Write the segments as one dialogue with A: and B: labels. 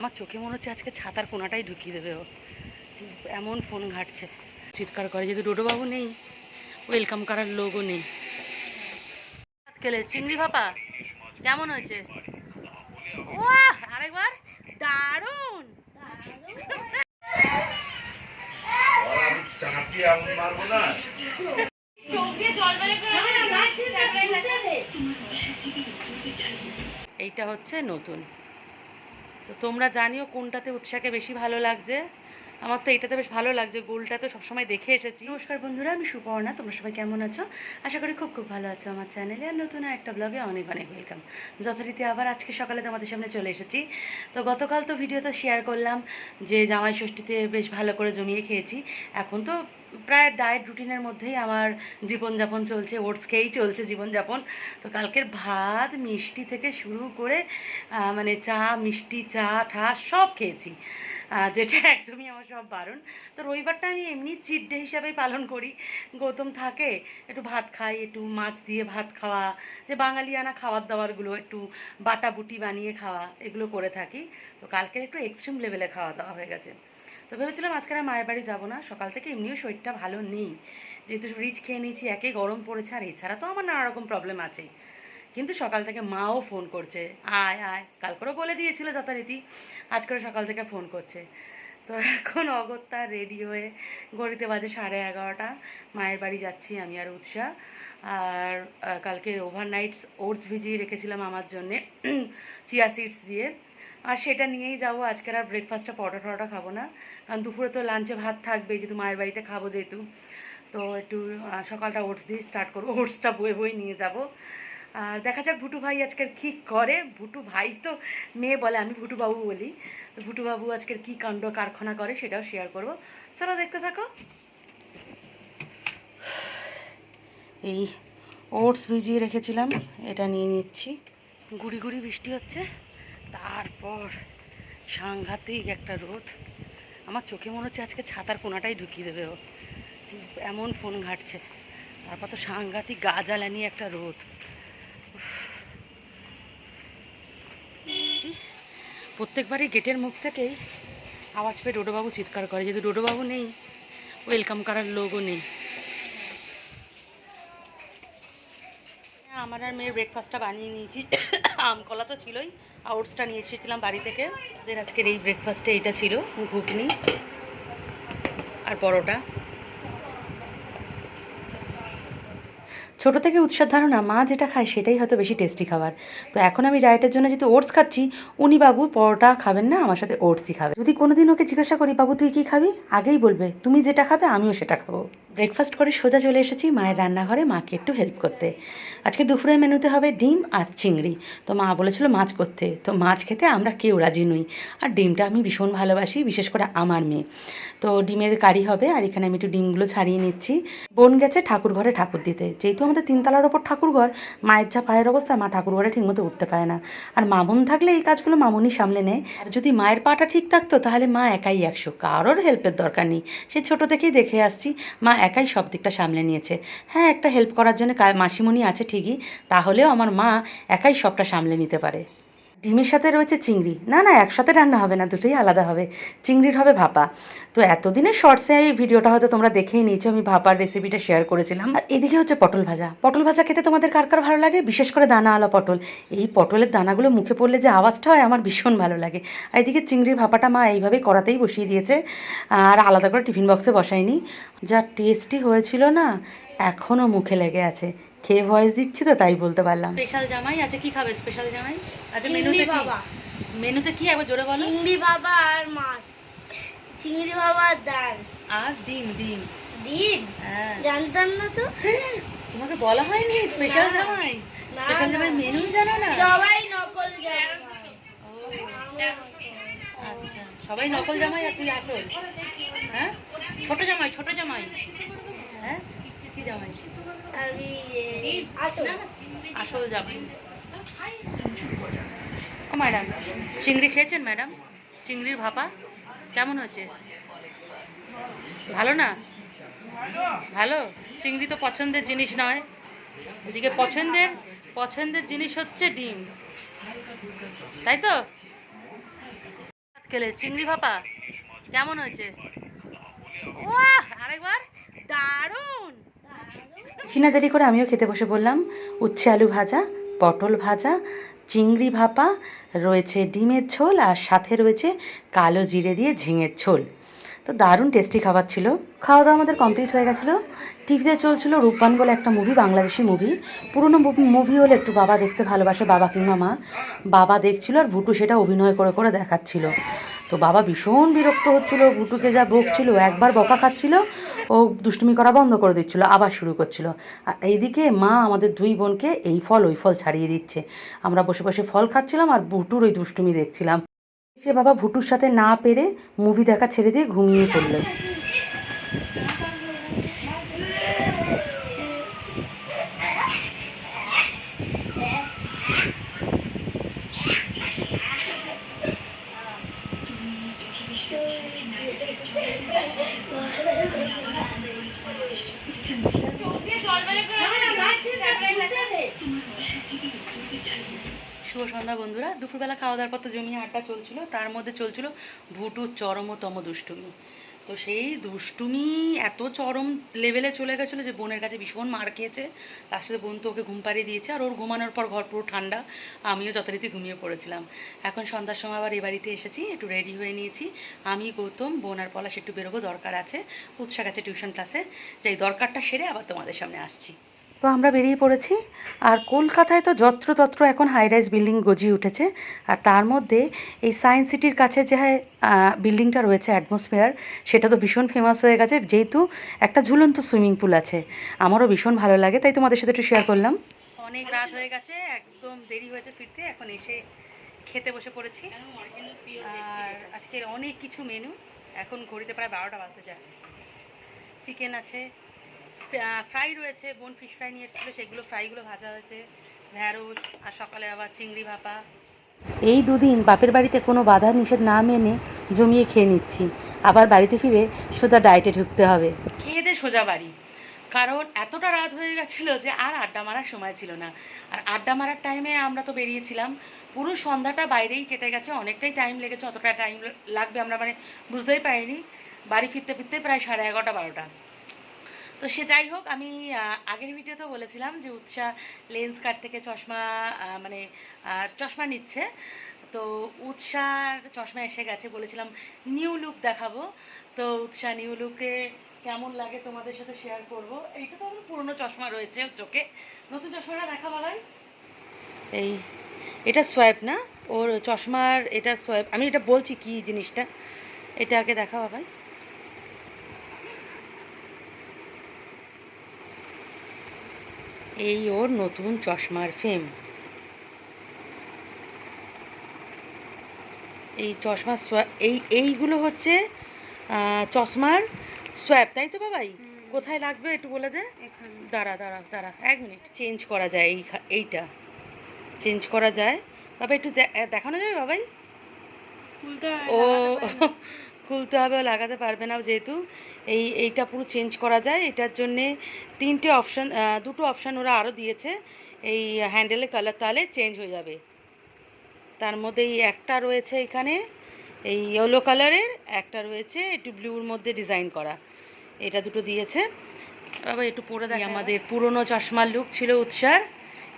A: আমার চোখে মনে হচ্ছে আজকে ছাতার কোনাটাই ঢুকিয়ে দেবে ও, এমন ফোন ঘাটছে, চিৎকার করে। যেহেতু ডোডোবাবু নেই, ওয়েলকাম করার লোকও নেই। চিংড়ি ভাপা কেমন হয়েছে? ওয়াহ, আরেকবার দারুণ। এইটা হচ্ছে নতুন। তো তোমরা জানিও কোনটাতে উৎসাহকে বেশি ভালো লাগছে। আমার তো এটাতে বেশ ভালো লাগছে, গোলটা তো সবসময় দেখে এসেছি। নমস্কার বন্ধুরা, আমি সুপর্ণা। তোমরা সবাই কেমন আছো? আশা করি খুব খুব ভালো আছো। আমার চ্যানেলে আর নতুন একটা ব্লগে অনেক অনেক ওয়েলকাম। যথারীতি আবার আজকে সকালে তোমাদের সামনে চলে এসেছি। তো গতকাল তো ভিডিওতে শেয়ার করলাম যে জামাই ষষ্ঠীতে বেশ ভালো করে জমিয়ে খেয়েছি। এখন তো প্রায় ডায়েট রুটিনের মধ্যেই আমার জীবনযাপন চলছে, ওটস খেয়েই চলছে জীবনযাপন। তো কালকের ভাত মিষ্টি থেকে শুরু করে মানে চা, মিষ্টি, চা ঠা সব খেয়েছি, যেটা একদমই আমার সব বারণ। তো রবিবারটা আমি এমনি চিট ডে হিসাবেই পালন করি। গৌতম থাকে, একটু ভাত খাই, একটু মাছ দিয়ে ভাত খাওয়া, যে বাঙালিয়ানা খাবার দাবারগুলো একটু বাটাবুটি বানিয়ে খাওয়া, এগুলো করে থাকি। তো কালকের একটু এক্সট্রিম লেভেলে খাওয়া দাওয়া হয়ে গেছে। তো ভেবেছিলাম আজকে আর মায়ের বাড়ি যাবো না, সকাল থেকে এমনিও শরীরটা ভালো নেই, যেহেতু রিচ খেয়ে নিয়েছি, একে গরম পড়েছে, আর এছাড়া তো আমার নানা রকম প্রবলেম আছেই। কিন্তু সকাল থেকে মাও ফোন করছে, আয় আয়, কাল করেও বলে দিয়েছিল যথারীতি, আজ করে সকাল থেকে ফোন করছে। তো এখন অগত্যা রেডি হয়ে ঘড়িতে বাজে 11:30, মায়ের বাড়ি যাচ্ছি আমি আর উৎসা। আর কালকে ওভারনাইটস ওটস ভিজিয়ে রেখেছিলাম আমার জন্যে চিয়া সিডস দিয়ে, আর সেটা নিয়েই যাবো। আজকের আর ব্রেকফাস্টটা পরোটা টরোটা খাবো না, কারণ দুপুরে তো লাঞ্চে ভাত থাকবে, যেহেতু মায়ের বাড়িতে খাবো যেহেতু। তো একটু সকালটা ওটস দিয়ে স্টার্ট করবো, ওটসটা বয়ে বয়ে নিয়ে যাবো। আর দেখা যাক ভুটু ভাই আজকের কী করে। ভুটু ভাই তো মেয়ে বলে, আমি ভুটু বাবু বলি। তো ভুটু বাবু আজকের কী কাণ্ড কারখানা করে সেটাও শেয়ার করবো, চলো দেখতে থাকো। এই ওটস ভিজিয়ে রেখেছিলাম, এটা নিয়ে নিচ্ছি। গুড়ি গুড়ি বৃষ্টি হচ্ছে, তারপর সাংঘাতিক একটা রোদ। আমার চোখে মনে হচ্ছে আজকে ছাতার কোনাটাই ঢুকিয়ে দেবে ও, এমন ফোন ঘাটছে। তারপর তো সাংঘাতিক গা জ্বালানি একটা রোদ। প্রত্যেকবারই গেটের মুখ থেকেই আওয়াজ পেয়ে ডোডোবাবু চিৎকার করে। যেহেতু ডোডোবাবু নেই, ওয়েলকাম করার লোকও নেই। আমার আর মেয়ের ব্রেকফাস্টটা বানিয়ে নিয়েছি। আমকলা তো ছিলই, ওটসটা নিয়ে এসেছিলাম বাড়ি থেকে। ওদের আজকের এই ব্রেকফাস্টে এটা ছিল, ঘুগনি আর পরোটা। ছোটো থেকে উৎসার ধারণা মা যেটা খায় সেটাই হয়তো বেশি টেস্টি খাবার। তো এখন আমি ডায়েটের জন্য যেহেতু ওটস খাচ্ছি, উনি বাবু পরোটা খাবেন না, আমার সাথে ওটসই খাবে। যদি কোনোদিন ওকে জিজ্ঞাসা করি বাবু তুই কী খাবি, আগেই বলবে তুমি যেটা খাবে আমিও সেটা খাবো। ব্রেকফাস্ট করে সোজা চলে এসেছি মায়ের রান্নাঘরে মাকে একটু হেল্প করতে। আজকে দুপুরের মেনুতে হবে ডিম আর চিংড়ি। তো মা বলেছিল মাছ করতে, তো মাছ খেতে আমরা কেউ রাজি নই, আর ডিমটা আমি ভীষণ ভালোবাসি, বিশেষ করে আমার মেয়ে। তো ডিমের কারি হবে, আর এখানে আমি একটু ডিমগুলো ছাড়িয়ে নিচ্ছি। বোন গেছে ঠাকুর ঘরে ঠাকুর দিতে, যেহেতু আমাদের 3 তলার ওপর ঠাকুর ঘর, মায়ের যা পায়ের অবস্থা, মা ঠাকুর ঘরে ঠিকমতো উঠতে পারে না। আর মামুন থাকলে এই কাজগুলো মামুনই সামলে নেয়। আর যদি মায়ের পাটা ঠিক থাকতো তাহলে মা একাই 100, কারোর হেল্পের দরকার নেই। সে ছোটো থেকেই দেখে আসছি মা একাই সব দিকটা সামলে নিয়েছে। হ্যাঁ, একটা হেল্প করার জন্য মাসিমণি আছে ঠিকই, তাহলেও আমার মা একাই সবটা সামলে নিতে পারে। ডিমের সাথে রয়েছে চিংড়ি, না না একসাথে রান্না হবে না, দুটোই আলাদা হবে। চিংড়ির হবে ভাপা। তো এতদিনের শর্টসে এই ভিডিওটা হয়তো তোমরা দেখেই নিয়েছো, আমি ভাপার রেসিপিটা শেয়ার করেছিলাম। আর এদিকে হচ্ছে পটল ভাজা। পটল ভাজা খেতে তোমাদের কার কার ভালো লাগে, বিশেষ করে দানাওয়ালা পটল। এই পটলের দানাগুলো মুখে পড়লে যে আওয়াজটা হয় আমার ভীষণ ভালো লাগে। আর এদিকে চিংড়ির ভাপাটা মা এইভাবেই কড়াতেই বসিয়ে দিয়েছে, আর আলাদা করে টিফিন বক্সে বসায়নি। যা টেস্টি হয়েছিল না, এখনও মুখে লেগে আছে। খেয়ে ভয়েস দিচ্ছি তো তাই বলতে পারলাম। স্পেশাল জামাই আছে, কি খাবে স্পেশাল জামাই? আচ্ছা মেনুতে কি, মেনুতে কি একবার জোরে বলো।
B: চিংড়ি বাবা আর মাছ, চিংড়ি বাবা আর ডাল
A: আর ডিম। ডিম
B: ডিম?
A: হ্যাঁ,
B: জানতাম না তো।
A: তোমাকে বলা হয়নি স্পেশাল জামাই? স্পেশাল জামাই মেনু জানো না?
B: সবাই নকল জামাই।
A: ও আচ্ছা, সবাই নকল জামাই আর তুই আসল? হ্যাঁ, ছোট জামাই, ছোট জামাই। হ্যাঁ, কি জামাই?
B: আমি আসল
A: আসল জামাই। ও ম্যাডাম, চিংড়ি খেয়েছেন ম্যাডাম? চিংড়ির ভাপা কেমন হয়েছে? ভালো না? ভালো? চিংড়ি তো পছন্দের জিনিস নয়, এদিকে পছন্দের জিনিস হচ্ছে ডিম, তাই তো? কেলে চিংড়ি ভাপা কেমন হয়েছে? ওয়াহ, আরেকবার দারুণ। বেশি না দেরি করে আমিও খেতে বসে বললাম। উচ্ছে আলু ভাজা, পটল ভাজা, চিংড়ি ভাপা, রয়েছে ডিমের ঝোল, আর সাথে রয়েছে কালো জিরে দিয়ে ঝিঙের ঝোল। তো দারুণ টেস্টি খাবার ছিল। খাওয়া দাওয়া আমাদের কমপ্লিট হয়ে গেছিলো। টিভিতে চলছিল রূপবান বলে একটা মুভি, বাংলাদেশি মুভি। পুরনো মুভি হলে একটু বাবা দেখতে ভালোবাসে, বাবা কিংবা মা। বাবা দেখছিল আর ভুটু সেটা অভিনয় করে করে দেখাচ্ছিল। তো বাবা ভীষণ বিরক্ত হচ্ছিল, ভুটুকে যা বকছিল, একবার বকা খাচ্ছিল, ও দুষ্টুমি করা বন্ধ করে দিচ্ছিল, আবার শুরু করছিল। আর এইদিকে মা আমাদের দুই বোনকে এই ফল ওই ফল ছাড়িয়ে দিচ্ছে। আমরা বসে বসে ফল খাচ্ছিলাম আর ভুটুর ওই দুষ্টুমি দেখছিলাম। সে বাবা ভুটুর সাথে না পেরে মুভি দেখা ছেড়ে দিয়ে ঘুমিয়ে পড়ল। শুভ সন্ধ্যা বন্ধুরা। দুপুরবেলা খাওয়া দাওয়ার পর তো জমিয়ে আড্ডা চলছিল, তার মধ্যে চলছিল ভুটুর চরমতম দুষ্টুমি। তো সেই দুষ্টুমি এত চরম লেভেলে চলে গেছিলো যে বোনের কাছে ভীষণ মার খেয়েছে। তার সাথে বোন তো ওকে ঘুম পাড়িয়ে দিয়েছে, আর ওর ঘুমানোর পর ঘর পুরো ঠান্ডা। আমিও যথারীতি ঘুমিয়ে পড়েছিলাম। এখন সন্ধ্যার সময় আবার এ বাড়িতে এসেছি, একটু রেডি হয়ে নিয়েছি। আমি, গৌতম, বোন আর পলাশ একটু বেরোবো, দরকার আছে। উৎসা গেছে টিউশন ক্লাসে, যাই দরকারটা সেরে আবার তোমাদের সামনে আসছি। তো আমরা বেরিয়ে পড়েছি। আর কলকাতায় তো যত্রতত্র এখন হাই রাইজ বিল্ডিং গজিয়ে উঠেছে। আর তার মধ্যে এই সায়েন্স সিটির কাছে যে বিল্ডিংটা রয়েছে অ্যাটমসফিয়ার, সেটা তো ভীষণ ফেমাস হয়ে গেছে, যেহেতু একটা ঝুলন্ত সুইমিং পুল আছে। আমারও ভীষণ ভালো লাগে, তাই তোমাদের সাথে একটু শেয়ার করলাম। অনেক রাত হয়ে গেছে, একদম দেরি হয়েছে ফিরতে, এখন এসে খেতে বসে পড়েছি। আর আজকের অনেক কিছু মেনু, এখন ঘড়িতে প্রায় 12টা বাজতে যায়। চিকেন আছে, ফ্রাই রয়েছে, বোন ফিশ ফ্রাই নিয়ে এসেছিলো, সেগুলো ফ্রাইগুলো ভাজা হয়েছে, ঢ্যাঁড়স, আর সকালে আবার চিংড়ি ভাপা। এই দুদিন বাপের বাড়িতে কোনো বাধা নিষেধ না মেনে জমিয়ে খেয়ে নিচ্ছি। আবার বাড়িতে ফিরে সোজা ডায়েটে ঢুকতে হবে। খেয়ে দে সোজা বাড়ি, কারণ এতটা রাত হয়ে গেছিলো যে আর আড্ডা মারার সময় ছিল না। আর আড্ডা মারার টাইমে আমরা তো বেরিয়েছিলাম, পুরো সন্ধ্যাটা বাইরেই কেটে গেছে, অনেকটাই টাইম লেগেছে। অতটা টাইম লাগবে আমরা মানে বুঝতেই পারিনি। বাড়ি ফিরতে ফিরতে প্রায় 11:30 12টা। তো সে যাই হোক, আমি আগের ভিডিওতে বলেছিলাম যে উৎসা লেন্স কার্ট থেকে চশমা মানে চশমা নিচ্ছে। তো উৎসার চশমা এসে গেছে, বলেছিলাম নিউ লুক দেখাবো। তো উৎসা নিউ লুকে কেমন লাগে তোমাদের সাথে শেয়ার করব। এইটা তো আমার পুরনো চশমা রয়েছে চোখে, নতুন চশমাটা দেখা ভালোই। এই এটা সোয়াইপ না, ওর চশমার এটা সোয়াইপ। আমি এটা বলছি কি জিনিসটা, এটা আগে দেখা ভাই। এই ওর নতুন চশমার ফ্রেম। এই চশমার এইগুলো হচ্ছে চশমার সোয়াব, তাই তো বাবাই? কোথায় লাগবে একটু বলে দে। দাঁড়া দাঁড়া দাঁড়া, 1 মিনিট। চেঞ্জ করা যায়, এইটা চেঞ্জ করা যায় বাবা, একটু দেখানো যাবে বাবাই? ও খুলতে হবে, ও লাগাতে পারবে না, যেহেতু এইটা পুরো চেঞ্জ করা যায়। এটার জন্যে 3টে অপশান, 2টো অপশান ওরা আরও দিয়েছে। এই হ্যান্ডেলের কালার তাহলে চেঞ্জ হয়ে যাবে। তার মধ্যে এই একটা রয়েছে এখানে এই ইয়েলো কালারের, একটা রয়েছে একটু ব্লুর মধ্যে ডিজাইন করা, এটা দুটো দিয়েছে। বাবা একটু পরে দেখি। আমাদের পুরনো চশমার লুক ছিল উৎসার।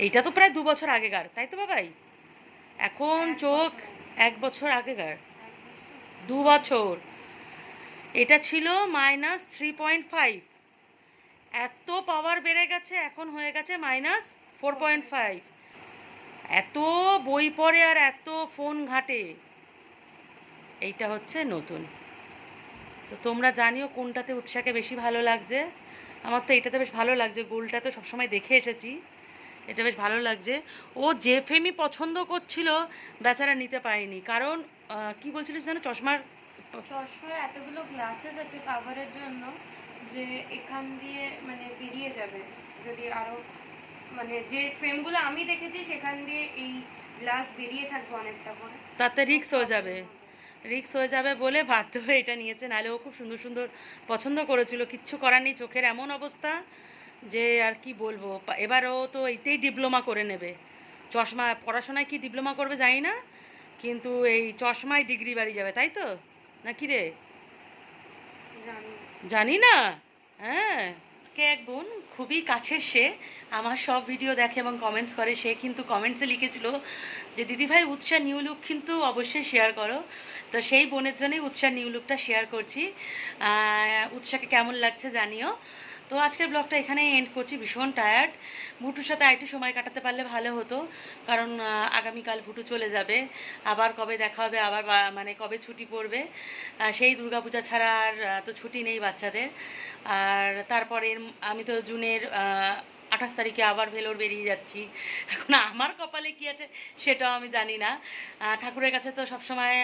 A: এইটা তো প্রায় 2 বছর আগেকার, তাই তো বাবাই? এখন চোখ 1 বছর আগেকার, 2 বছর। এটা ছিল -3.5, এত পাওয়ার বেড়ে গেছে, এখন হয়ে গেছে -4.5। এত বই পড়ে আর এত ফোন ঘাটে। এইটা হচ্ছে নতুন। তো তোমরা জানিও কোনটাতে উৎসাকে বেশি ভালো লাগছে। আমার তো এটাতে বেশ ভালো লাগছে, গোলটা তো সবসময় দেখে এসেছি, এটা বেশ ভালো লাগছে। ও যে ফ্রেমই পছন্দ করছিল বেচারা নিতে পারেনি, কারণ কি বলছিলিস যেন চশমার
C: এতগুলো গ্লাসেস আছে কভারের জন্য যে এখান দিয়ে মানে বেরিয়ে যাবে যদি আরো, মানে যে ফ্রেমগুলো আমি দেখেছি সেখান দিয়ে এই গ্লাস বেরিয়ে থাকবে অনেকটা করে,
A: তাতে রিস্ক হয়ে যাবে বলে বাধ্য হয়ে এটা নিয়েছে। নাহলে ও খুব সুন্দর সুন্দর পছন্দ করেছিল, কিচ্ছু করার নেই, চোখের এমন অবস্থা যে আর কি বলবো। এবার ও তো এইটাই ডিপ্লোমা করে নেবে, চশমা পড়াশোনায় কি ডিপ্লোমা করবে জানি না, কিন্তু এই চশমায় ডিগ্রি বাড়ি যাবে, তাই তো? না কি রে?
C: জানি।
A: জানি না। হ্যাঁ, কে এক বোন খুবই কাছের, সে আমার সব ভিডিও দেখে এবং কমেন্টস করে। সে কিন্তু কমেন্টসে লিখেছিল যে দিদিভাই উৎসা নিউ লুক কিন্তু অবশ্যই শেয়ার করো। তো সেই বোনের জন্যই উৎসার নিউ লুকটা শেয়ার করছি। উৎসাকে কেমন লাগছে জানিও। তো আজকের ব্লগটা এখানেই এন্ড করছি, ভীষণ টায়ার্ড। ভুটুর সাথে আরেকটু সময় কাটাতে পারলে ভালো হতো, কারণ আগামীকাল ভুটু চলে যাবে। আবার কবে দেখা হবে, আবার মানে কবে ছুটি পড়বে, সেই দুর্গাপূজা ছাড়া আর তো ছুটি নেই বাচ্চাদের। আর তারপরে আমি তো জুনের 28 তারিখে আবার ভেলোর বেরিয়ে যাচ্ছি। এখন আমার কপালে কি আছে সেটাও আমি জানি না। ঠাকুরের কাছে তো সবসময়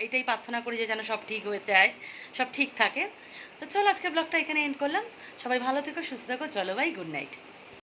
A: এটাই প্রার্থনা করি যে যেন সব ঠিক হয়ে যায়, সব ঠিক থাকে। তো চলো আজকের ব্লগটা এখানে এন্ড করলাম। সবাই ভালো থেকো, সুস্থ থেকো, চলো বাই, গুড নাইট।